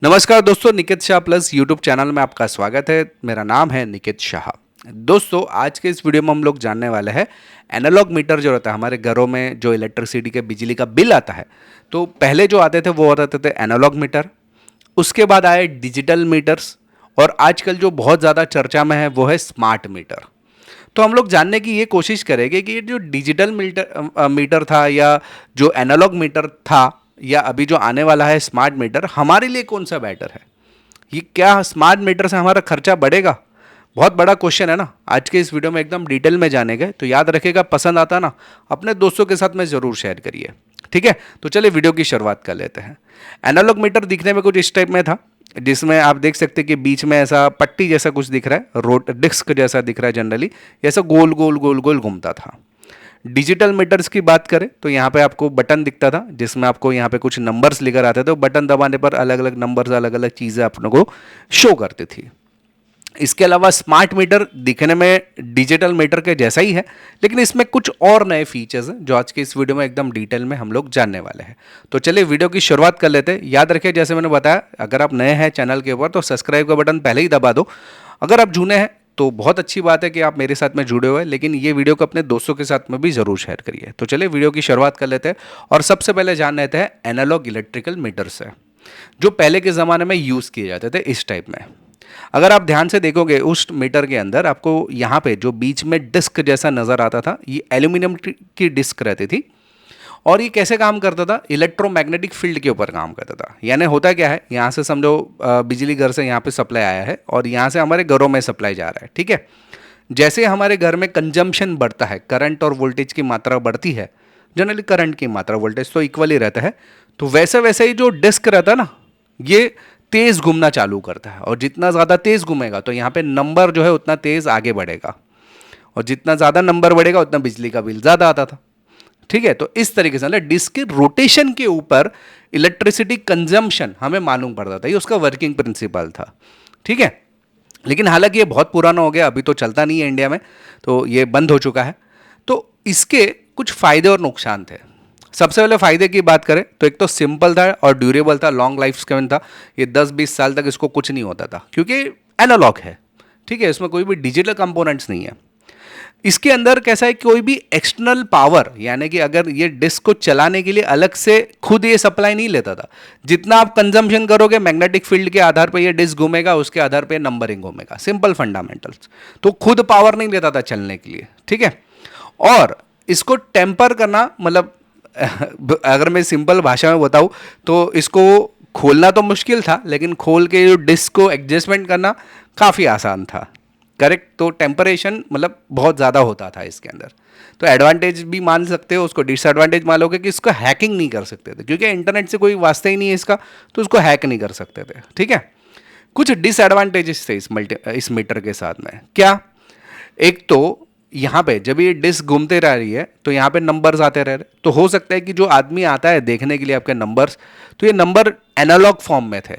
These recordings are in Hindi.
नमस्कार दोस्तों, Nikit Shah plus YouTube channel में आपका स्वागत है। मेरा नाम है निकित शाह। दोस्तों, आज के इस वीडियो में हम लोग जानने वाले हैं एनालॉग मीटर जो रहता है हमारे घरों में, जो इलेक्ट्रिसिटी के बिजली का बिल आता है। तो पहले जो आते थे वो आते थे एनालॉग मीटर, उसके बाद आए डिजिटल मीटर्स, और आजकल जो बहुत ज़्यादा चर्चा में है वो है स्मार्ट मीटर। तो हम लोग जानने की ये कोशिश करेंगे कि ये जो डिजिटल मीटर था, या जो एनालॉग मीटर था, या अभी जो आने वाला है स्मार्ट मीटर, हमारे लिए कौन सा बेटर है। ये क्या स्मार्ट मीटर से हमारा खर्चा बढ़ेगा? बहुत बड़ा क्वेश्चन है ना। आज के इस वीडियो में एकदम डिटेल में जानेंगे। तो याद रखिएगा, पसंद आता ना अपने दोस्तों के साथ में ज़रूर शेयर करिए, ठीक है। तो चलिए वीडियो की शुरुआत कर लेते हैं। एनालॉग मीटर दिखने में कुछ इस टाइप में था, जिसमें आप देख सकते हैं कि बीच में ऐसा पट्टी जैसा कुछ दिख रहा है, रोट डिस्क जैसा दिख रहा है। जनरली ऐसा गोल गोल गोल गोल घूमता था। डिजिटल मीटर्स की बात करें तो यहाँ पे आपको बटन दिखता था, जिसमें आपको यहाँ पे कुछ नंबर्स लिखकर आते थे। बटन दबाने पर अलग अलग नंबर्स, अलग अलग चीज़ें अपने को शो करती थी। इसके अलावा स्मार्ट मीटर दिखने में डिजिटल मीटर के जैसा ही है, लेकिन इसमें कुछ और नए फीचर्स हैं जो आज के इस वीडियो में एकदम डिटेल में हम लोग जानने वाले हैं। तो चलिए वीडियो की शुरुआत कर लेते हैं। याद रखिए, जैसे मैंने बताया, अगर आप नए हैं चैनल के ऊपर तो सब्सक्राइब का बटन पहले ही दबा दो। अगर आप जूने हैं तो बहुत अच्छी बात है कि आप मेरे साथ में जुड़े हुए हैं, लेकिन ये वीडियो को अपने दोस्तों के साथ में भी ज़रूर शेयर करिए। तो चलिए वीडियो की शुरुआत कर लेते हैं, और सबसे पहले जान लेते हैं एनालॉग इलेक्ट्रिकल मीटर्स है, जो पहले के ज़माने में यूज़ किए जाते थे इस टाइप में। अगर आप ध्यान से देखोगे उस मीटर के अंदर आपको यहाँ पे जो बीच में डिस्क जैसा नज़र आता था, ये एल्यूमिनियम की डिस्क रहती थी। और ये कैसे काम करता था? इलेक्ट्रोमैग्नेटिक फील्ड के ऊपर काम करता था। यानी होता क्या है, यहाँ से समझो बिजली घर से यहाँ पे सप्लाई आया है, और यहाँ से हमारे घरों में सप्लाई जा रहा है, ठीक है। जैसे हमारे घर में कंजम्पशन बढ़ता है, करंट और वोल्टेज की मात्रा बढ़ती है, जनरली करंट की मात्रा वोल्टेज तो इक्वली रहता है, तो वैसे वैसे ही जो डिस्क रहता है ना, ये तेज़ घूमना चालू करता है। और जितना ज़्यादा तेज़ घूमेगा तो यहाँ पे नंबर जो है उतना तेज़ आगे बढ़ेगा, और जितना ज़्यादा नंबर बढ़ेगा उतना बिजली का बिल ज़्यादा आता था, ठीक है। तो इस तरीके से मतलब डिस्क के रोटेशन के ऊपर इलेक्ट्रिसिटी कंजम्पशन हमें मालूम पड़ता था। ये उसका वर्किंग प्रिंसिपल था, ठीक है। लेकिन हालांकि ये बहुत पुराना हो गया, अभी तो चलता नहीं है इंडिया में, तो ये बंद हो चुका है। तो इसके कुछ फ़ायदे और नुकसान थे। सबसे पहले फ़ायदे की बात करें तो एक तो सिंपल था और ड्यूरेबल था, लॉन्ग लाइफ स्पैन था। ये 10-20 साल तक इसको कुछ नहीं होता था, क्योंकि एनालॉग है, ठीक है। इसमें कोई भी डिजिटल कंपोनेंट्स नहीं है। इसके अंदर कैसा है, कोई भी एक्सटर्नल पावर, यानी कि अगर ये डिस्क को चलाने के लिए अलग से खुद ये सप्लाई नहीं लेता था। जितना आप कंजम्पशन करोगे मैग्नेटिक फील्ड के आधार पर ये डिस्क घूमेगा, उसके आधार पर नंबरिंग घूमेगा। Simple fundamentals. तो खुद पावर नहीं लेता था चलने के लिए, ठीक है। और इसको टेम्पर करना, मतलब अगर मैं सिंपल भाषा में बताऊं तो इसको खोलना तो मुश्किल था, लेकिन खोल के जो डिस्क को एडजस्टमेंट करना काफ़ी आसान था, करेक्ट। तो टेम्परेशन मतलब बहुत ज़्यादा होता था इसके अंदर। तो एडवांटेज भी मान सकते हो, उसको डिसएडवांटेज मान लोगे कि इसको हैकिंग नहीं कर सकते थे, क्योंकि इंटरनेट से कोई वास्ता ही नहीं है इसका, तो उसको हैक नहीं कर सकते थे, ठीक है। कुछ डिसएडवांटेजेस थे इस मीटर के साथ में। क्या? एक तो यहाँ पे जब ये डिस्क घूमते रह रही है तो यहाँ पे नंबर्स आते रह रहे, तो हो सकता है कि जो आदमी आता है देखने के लिए आपके नंबर्स, तो ये नंबर एनालॉग फॉर्म में थे,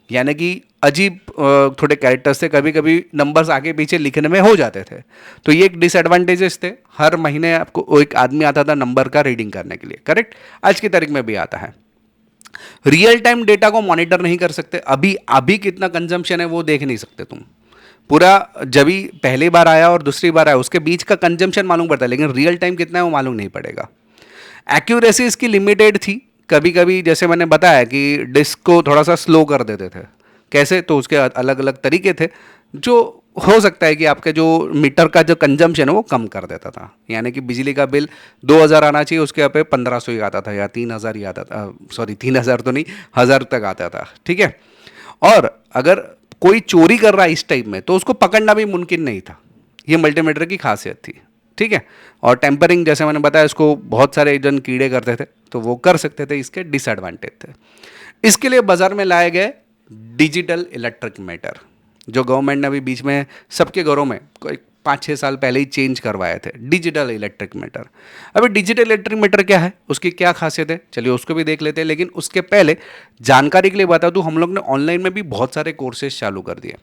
यानी कि अजीब थोड़े कैरेक्टर्स थे। कभी कभी नंबर्स आगे पीछे लिखने में हो जाते थे, तो ये एक डिसएडवांटेजेस थे। हर महीने आपको एक आदमी आता था नंबर का रीडिंग करने के लिए, करेक्ट। आज की तारीख में भी आता है। रियल टाइम डेटा को मॉनिटर नहीं कर सकते। अभी अभी कितना कंजम्पशन है वो देख नहीं सकते तुम पूरा। जब भी पहली बार आया और दूसरी बार आया उसके बीच का कंजम्पशन मालूम पड़ता है, लेकिन रियल टाइम कितना है वो मालूम नहीं पड़ेगा। एक्यूरेसी इसकी लिमिटेड थी। कभी कभी जैसे मैंने बताया कि डिस्क को थोड़ा सा स्लो कर देते थे। कैसे? तो उसके अलग अलग तरीके थे, जो हो सकता है कि आपके जो मीटर का जो कंजम्पशन है वो कम कर देता था। यानी कि बिजली का बिल 2000 आना चाहिए, उसके यहाँ पे 1500 ही आता था, या 3000 ही आता था। सॉरी, 3000 तो नहीं, 1000 तक आता था, ठीक है। और अगर कोई चोरी कर रहा है इस टाइप में तो उसको पकड़ना भी मुमकिन नहीं था। ये मल्टीमीटर की खासियत थी, ठीक है। और टेम्परिंग जैसे मैंने बताया, इसको बहुत सारे जन कीड़े करते थे, तो वो कर सकते थे। इसके डिसएडवांटेज थे। इसके लिए बाजार में लाए गए डिजिटल इलेक्ट्रिक मीटर, जो गवर्नमेंट ने अभी बीच में सबके घरों में कोई 5-6 साल पहले ही चेंज करवाए थे, डिजिटल इलेक्ट्रिक मीटर। अभी डिजिटल इलेक्ट्रिक मीटर क्या है, उसकी क्या खासियत है, चलिए उसको भी देख लेते हैं। लेकिन उसके पहले जानकारी के लिए बता दूं, हम लोग ने ऑनलाइन में भी बहुत सारे कोर्सेज चालू कर दिए।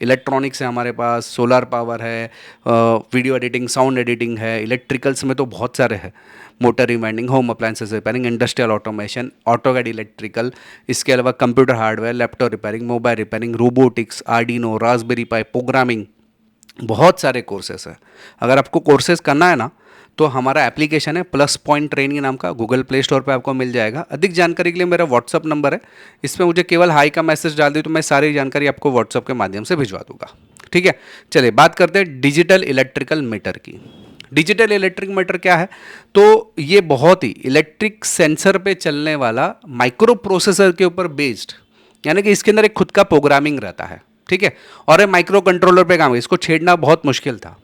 इलेक्ट्रॉनिक्स है हमारे पास, सोलर पावर है, वीडियो एडिटिंग, साउंड एडिटिंग है, इलेक्ट्रिकल्स में तो बहुत सारे हैं, motor rewinding, home appliances repairing, industrial automation, AutoCAD electrical, इसके अलावा computer hardware, laptop repairing, mobile repairing, robotics, Arduino, Raspberry Pi, programming, बहुत सारे कोर्सेस है। अगर आपको कोर्सेज करना है ना तो हमारा एप्लीकेशन है प्लस पॉइंट ट्रेनिंग नाम का, गूगल प्ले स्टोर पे आपको मिल जाएगा। अधिक जानकारी के लिए मेरा व्हाट्सअप नंबर है, इस पर मुझे केवल हाई का मैसेज डाल दी तो मैं सारी जानकारी आपको व्हाट्सअप के माध्यम से भिजवा दूंगा। ठीक है, चलिए बात करते हैं डिजिटल इलेक्ट्रिकल मीटर की। डिजिटल इलेक्ट्रिक मीटर क्या है? तो ये बहुत ही इलेक्ट्रिक सेंसर पे चलने वाला माइक्रो प्रोसेसर के ऊपर बेस्ड, यानी कि इसके अंदर एक खुद का प्रोग्रामिंग रहता है। ठीक है, और ये माइक्रो कंट्रोलर पे काम है, इसको छेड़ना बहुत मुश्किल था।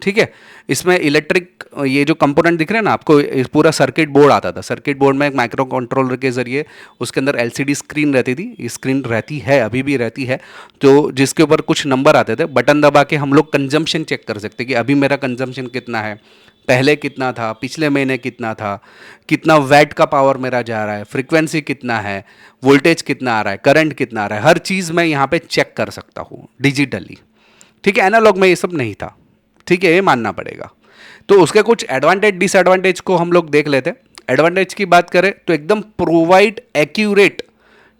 ठीक है, इसमें इलेक्ट्रिक ये जो कंपोनेंट दिख रहे हैं ना आपको, इस पूरा सर्किट बोर्ड आता था। सर्किट बोर्ड में एक माइक्रो कंट्रोलर के जरिए उसके अंदर एलसीडी स्क्रीन रहती थी, स्क्रीन रहती है, अभी भी रहती है, तो जिसके ऊपर कुछ नंबर आते थे। बटन दबा के हम लोग कंजम्पशन चेक कर सकते कि अभी मेरा कंजम्पशन कितना है, पहले कितना था, पिछले महीने कितना था, कितना वैट का पावर मेरा जा रहा है, फ्रीक्वेंसी कितना है, वोल्टेज कितना आ रहा है, करंट कितना आ रहा है, हर चीज़ मैं यहाँ पे चेक कर सकता हूँ डिजिटली। ठीक है, एनालॉग में ये सब नहीं था। ठीक है, ये मानना पड़ेगा। तो उसके कुछ एडवांटेज डिसएडवांटेज को हम लोग देख लेते हैं। एडवांटेज की बात करें तो एकदम provide accurate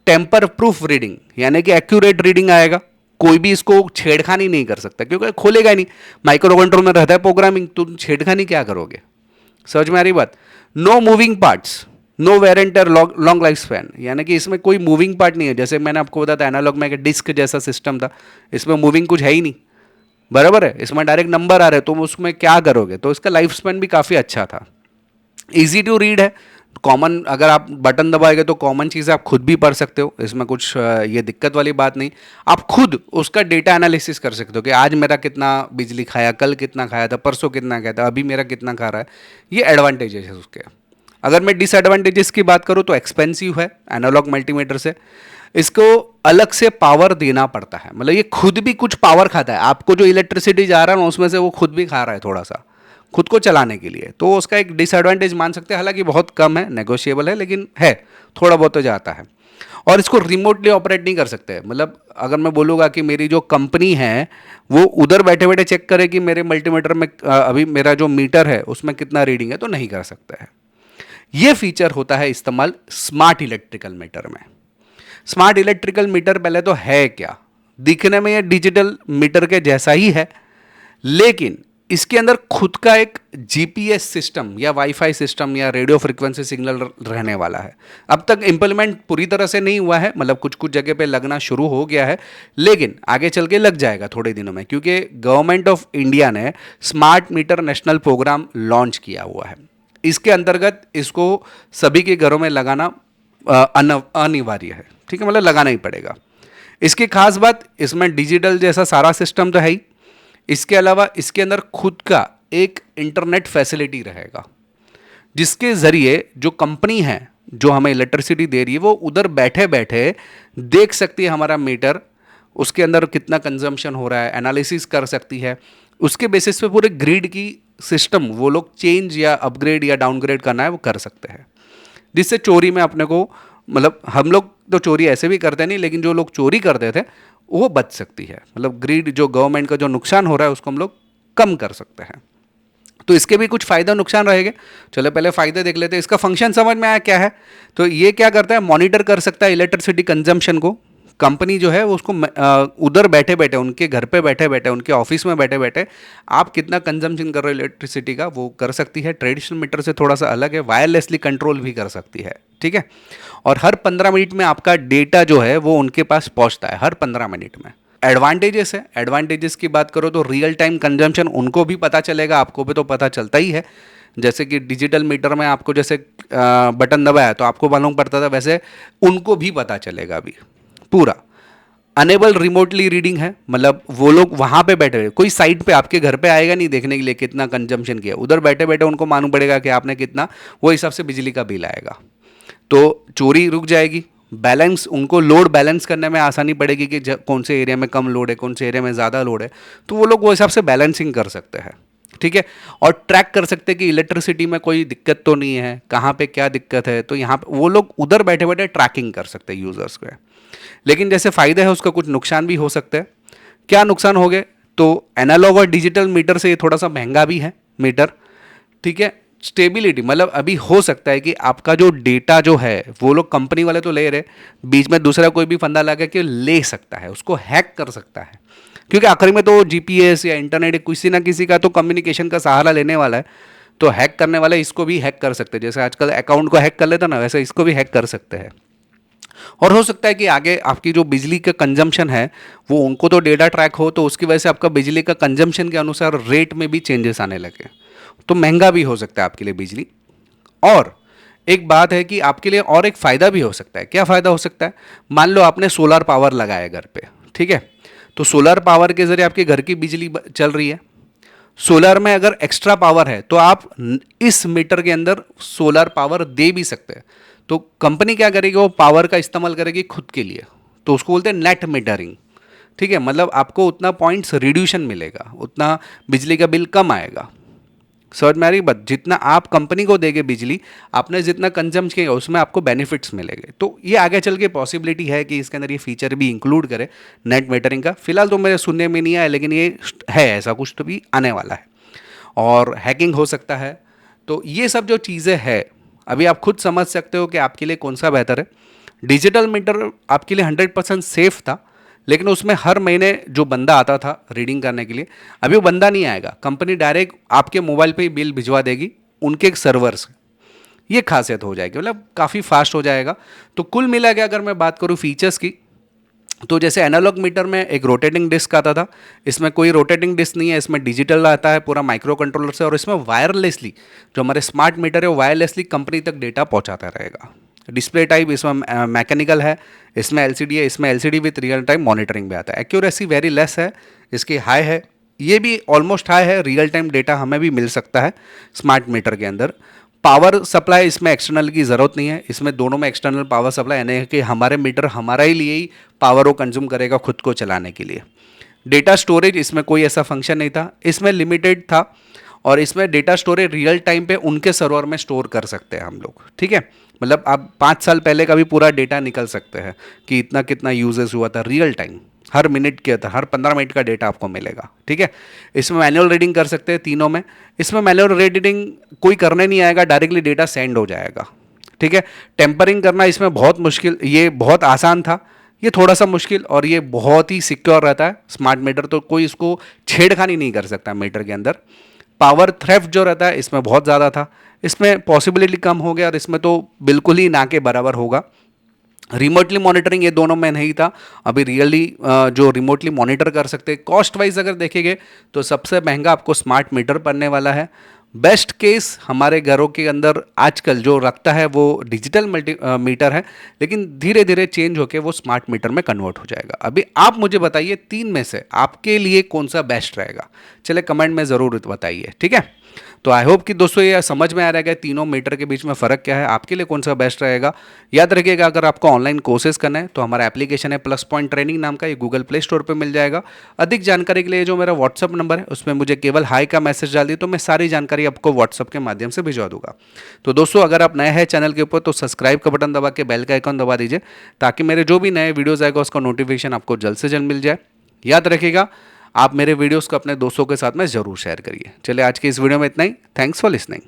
tamper proof reading, यानी कि एक्यूरेट रीडिंग आएगा, कोई भी इसको छेड़खानी नहीं कर सकता क्योंकि खोलेगा ही नहीं। माइक्रो कंट्रोल में रहता है प्रोग्रामिंग, तुम छेड़खानी क्या करोगे? समझ में आ रही बात? No moving parts, no warranty, long life span, यानी कि इसमें कोई मूविंग पार्ट नहीं है। जैसे मैंने आपको बताया था एनालॉग में एक डिस्क जैसा सिस्टम था, इसमें मूविंग कुछ है ही नहीं, बराबर है। इसमें डायरेक्ट नंबर आ रहे, तुम उसमें क्या करोगे? तो इसका लाइफ स्पैन भी काफ़ी अच्छा था। ईजी टू रीड है, कॉमन, अगर आप बटन दबाएंगे तो कॉमन चीज़ें आप खुद भी पढ़ सकते हो, इसमें कुछ ये दिक्कत वाली बात नहीं। आप खुद उसका डेटा एनालिसिस कर सकते हो कि आज मेरा कितना बिजली खाया, कल कितना खाया था, परसों कितना खाया था, अभी मेरा कितना खा रहा है। ये एडवांटेजेस है उसके। अगर मैं डिसएडवांटेजेस की बात करूँ तो एक्सपेंसिव है एनालॉग मल्टीमीटर से, इसको अलग से पावर देना पड़ता है, मतलब ये खुद भी कुछ पावर खाता है। आपको जो इलेक्ट्रिसिटी जा रहा है ना उसमें से वो खुद भी खा रहा है थोड़ा सा, खुद को चलाने के लिए। तो उसका एक डिसएडवांटेज मान सकते हैं, हालांकि बहुत कम है, नेगोशिएबल है, लेकिन है, थोड़ा बहुत तो जाता है। और इसको रिमोटली ऑपरेट नहीं कर सकते, मतलब अगर मैं बोलूँगा कि मेरी जो कंपनी है वो उधर बैठे बैठे चेक करे कि मेरे मल्टीमीटर में अभी मेरा जो मीटर है उसमें कितना रीडिंग है, तो नहीं कर सकते हैं। ये फीचर होता है इस्तेमाल स्मार्ट इलेक्ट्रिकल मीटर में। स्मार्ट इलेक्ट्रिकल मीटर पहले तो है क्या? दिखने में ये डिजिटल मीटर के जैसा ही है, लेकिन इसके अंदर खुद का एक जीपीएस सिस्टम या वाईफाई सिस्टम या रेडियो फ्रीक्वेंसी सिग्नल रहने वाला है। अब तक इंप्लीमेंट पूरी तरह से नहीं हुआ है, मतलब कुछ कुछ जगह पे लगना शुरू हो गया है, लेकिन आगे चल के लग जाएगा थोड़े दिनों में, क्योंकि गवर्नमेंट ऑफ इंडिया ने smart meter national programme launch किया हुआ है। इसके अंतर्गत इसको सभी के घरों में लगाना अनिवार्य है। ठीक है, मतलब लगाना ही पड़ेगा। इसकी खास बात, इसमें डिजिटल जैसा सारा सिस्टम तो है ही, इसके अलावा इसके अंदर खुद का एक इंटरनेट फैसिलिटी रहेगा, जिसके ज़रिए जो कंपनी है जो हमें इलेक्ट्रिसिटी दे रही है वो उधर बैठे बैठे देख सकती है हमारा मीटर, उसके अंदर कितना कंजम्पशन हो रहा है, एनालिसिस कर सकती है। उसके बेसिस पे पूरे ग्रिड की सिस्टम वो लोग चेंज या अपग्रेड या डाउनग्रेड करना है वो कर सकते हैं, जिससे चोरी में अपने को, मतलब हम लोग तो चोरी ऐसे भी करते नहीं, लेकिन जो लोग चोरी करते थे वो बच सकती है। मतलब ग्रिड जो गवर्नमेंट का जो नुकसान हो रहा है उसको हम लोग कम कर सकते हैं। तो इसके भी कुछ फ़ायदा नुकसान रहेंगे। चलो पहले फ़ायदे देख लेते हैं। इसका फंक्शन समझ में आया क्या है? तो ये क्या करता है, मॉनिटर कर सकता है इलेक्ट्रिसिटी कंजम्पशन को। कंपनी जो है वो उसको उधर बैठे बैठे, उनके घर पे बैठे बैठे, उनके ऑफिस में बैठे बैठे आप कितना कंजम्पशन कर रहे हो इलेक्ट्रिसिटी का वो कर सकती है। ट्रेडिशनल मीटर से थोड़ा सा अलग है, वायरलेसली कंट्रोल भी कर सकती है। ठीक है, और हर 15 मिनट में आपका डेटा जो है वो उनके पास पहुंचता है, हर 15 मिनट में। एडवांटेजेस है, एडवांटेजेस की बात करो तो रियल टाइम कंजम्पशन उनको भी पता चलेगा, आपको भी तो पता चलता ही है। जैसे कि डिजिटल मीटर में आपको जैसे बटन दबाया तो आपको मालूम पड़ता था, वैसे उनको भी पता चलेगा अभी पूरा। अनेबल रिमोटली रीडिंग है, मतलब वो लोग वहाँ पे बैठे हुए, कोई साइट पे आपके घर पे आएगा नहीं देखने के लिए कितना कंजम्पशन किया, उधर बैठे बैठे उनको मालूम पड़ेगा कि आपने कितना, वो हिसाब से बिजली का बिल आएगा। तो चोरी रुक जाएगी, बैलेंस, उनको लोड बैलेंस करने में आसानी पड़ेगी कि कौन से एरिया में कम लोड है, कौन से एरिया में ज़्यादा लोड है, तो वो लोग वो हिसाब से बैलेंसिंग कर सकते हैं। ठीक है, और ट्रैक कर सकते हैं कि इलेक्ट्रिसिटी में कोई दिक्कत तो नहीं है, कहाँ पे क्या दिक्कत है, तो यहाँ पे वो लोग उधर बैठे बैठे ट्रैकिंग कर सकते हैं यूज़र्स को। लेकिन जैसे फ़ायदे हैं उसका कुछ नुकसान भी हो सकते हैं क्या नुकसान हो गए? तो एनालॉग और डिजिटल मीटर से ये थोड़ा सा महंगा भी है मीटर, ठीक है। स्टेबिलिटी मतलब अभी हो सकता है कि आपका जो डेटा जो है वो लोग कंपनी वाले तो ले रहे, बीच में दूसरा कोई भी फंदा लगा के ले सकता है, उसको हैक कर सकता है, क्योंकि आखिर में तो जीपीएस या इंटरनेट किसी ना किसी का तो कम्युनिकेशन का सहारा लेने वाला है। तो हैक करने वाले इसको भी हैक कर सकते हैं, जैसे आजकल अकाउंट को हैक कर लेता ना, वैसे इसको भी हैक कर सकते हैं। और हो सकता है कि आगे आपकी जो बिजली का कंजम्पशन है वो उनको तो डेटा ट्रैक हो, तो उसकी वजह से आपका बिजली का कंजम्पशन के अनुसार रेट में भी चेंजेस आने लगे, तो महंगा भी हो सकता है आपके लिए बिजली। और एक बात है कि आपके लिए और एक फ़ायदा भी हो सकता है। क्या फ़ायदा हो सकता है? मान लो आपने सोलर पावर लगाया घर पे, ठीक है, तो सोलर पावर के ज़रिए आपके घर की बिजली चल रही है। सोलर में अगर एक्स्ट्रा पावर है तो आप इस मीटर के अंदर सोलर पावर दे भी सकते हैं। तो कंपनी क्या करेगी, वो पावर का इस्तेमाल करेगी खुद के लिए, तो उसको बोलते हैं नेट मीटरिंग, ठीक है। मतलब आपको उतना पॉइंट्स रिड्यूशन मिलेगा, उतना बिजली का बिल कम आएगा। समझ में आ रही बात? जितना आप कंपनी को देंगे बिजली, आपने जितना कंज्यूम किया उसमें आपको बेनिफिट्स मिलेंगे। तो ये आगे चल के पॉसिबिलिटी है कि इसके अंदर ये फीचर भी इंक्लूड करे नेट मीटरिंग का। फिलहाल तो मेरे सुनने में नहीं आया, लेकिन ये है, ऐसा कुछ तो भी आने वाला है। और हैकिंग हो सकता है। तो ये सब जो चीज़ें हैं अभी आप खुद समझ सकते हो कि आपके लिए कौन सा बेहतर है। डिजिटल मीटर आपके लिए 100% सेफ था, लेकिन उसमें हर महीने जो बंदा आता था रीडिंग करने के लिए, अभी वो बंदा नहीं आएगा, कंपनी डायरेक्ट आपके मोबाइल पे ही बिल भिजवा देगी उनके एक सर्वर से। ये खासियत हो जाएगी, मतलब काफ़ी फास्ट हो जाएगा। तो कुल मिला के अगर मैं बात करूँ फीचर्स की, तो जैसे एनालॉग मीटर में एक रोटेटिंग डिस्क आता था, इसमें कोई रोटेटिंग डिस्क नहीं है, इसमें डिजिटल आता है पूरा माइक्रो कंट्रोलर से, और इसमें वायरलेसली जो हमारे स्मार्ट मीटर है वो वायरलेसली कंपनी तक डेटा पहुंचाता रहेगा। डिस्प्ले टाइप इसमें मैकेनिकल है, इसमें एलसीडी है, इसमें LCD with real time monitoring भी आता है। एक्यूरेसी वेरी लेस है, इसकी हाई है, ये भी ऑलमोस्ट हाई है, रियल टाइम डेटा हमें भी मिल सकता है स्मार्ट मीटर के अंदर। पावर सप्लाई इसमें एक्सटर्नल की ज़रूरत नहीं है, इसमें दोनों में एक्सटर्नल पावर सप्लाई, यानी कि हमारे मीटर हमारा ही लिए ही पावर को कंज्यूम करेगा खुद को चलाने के लिए। डेटा स्टोरेज इसमें कोई ऐसा फंक्शन नहीं था, इसमें लिमिटेड था। और इसमें डेटा स्टोरेज रियल टाइम पे उनके सर्वर में स्टोर कर सकते हैं हम लोग, ठीक है। मतलब आप 5 साल पहले का भी पूरा डेटा निकल सकते हैं कि इतना कितना यूजेस हुआ था, रियल टाइम हर मिनट के था, हर 15 मिनट का डेटा आपको मिलेगा, ठीक है। इसमें मैनुअल रीडिंग कर सकते हैं तीनों में। इसमें मैनुअल रीडिंग कोई करने नहीं आएगा, डायरेक्टली डेटा सेंड हो जाएगा, ठीक है। टेम्परिंग करना इसमें बहुत मुश्किल, ये बहुत आसान था, ये थोड़ा सा मुश्किल, और ये बहुत ही सिक्योर रहता है स्मार्ट मीटर, तो कोई इसको छेड़खानी नहीं कर सकता मीटर के अंदर। पावर थ्रेफ्ट जो रहता है इसमें बहुत ज़्यादा था, इसमें पॉसिबिलिटी कम हो गया, और इसमें तो बिल्कुल ही ना के बराबर होगा। रिमोटली मॉनिटरिंग ये दोनों में नहीं था, अभी रियली जो रिमोटली मॉनिटर कर सकते हैं। कॉस्ट वाइज अगर देखेंगे तो सबसे महंगा आपको स्मार्ट मीटर पड़ने वाला है। बेस्ट केस हमारे घरों के अंदर आजकल जो रखता है वो डिजिटल मीटर है, लेकिन धीरे धीरे चेंज होकर वो स्मार्ट मीटर में कन्वर्ट हो जाएगा। अभी आप मुझे बताइए 3 में से आपके लिए कौन सा बेस्ट रहेगा, चले कमेंट में ज़रूर बताइए, ठीक है। तो आई होप कि दोस्तों ये समझ में आ रहेगा तीनों मीटर के बीच में फ़र्क क्या है, आपके लिए कौन सा बेस्ट रहेगा। याद रखिएगा अगर आपको ऑनलाइन कोर्सेज करना है तो हमारा एप्लीकेशन है प्लस पॉइंट ट्रेनिंग नाम का, ये गूगल प्ले स्टोर पर मिल जाएगा। अधिक जानकारी के लिए जो मेरा व्हाट्सअप नंबर है उसमें मुझे केवल हाई का मैसेज डाल दिए तो मैं सारी जानकारी आपको व्हाट्सअप के माध्यम से भिजवा दूंगा। तो दोस्तों अगर आप नए हैं चैनल के ऊपर तो सब्सक्राइब का बटन दबा के बेल का आइकन दबा दीजिए, ताकि मेरे जो भी नए वीडियोज़ आएगा उसका नोटिफिकेशन आपको जल्द से जल्द मिल जाए। याद रखिएगा आप मेरे वीडियोस को अपने दोस्तों के साथ में ज़रूर शेयर करिए। चलिए आज के इस वीडियो में इतना ही। Thanks for listening.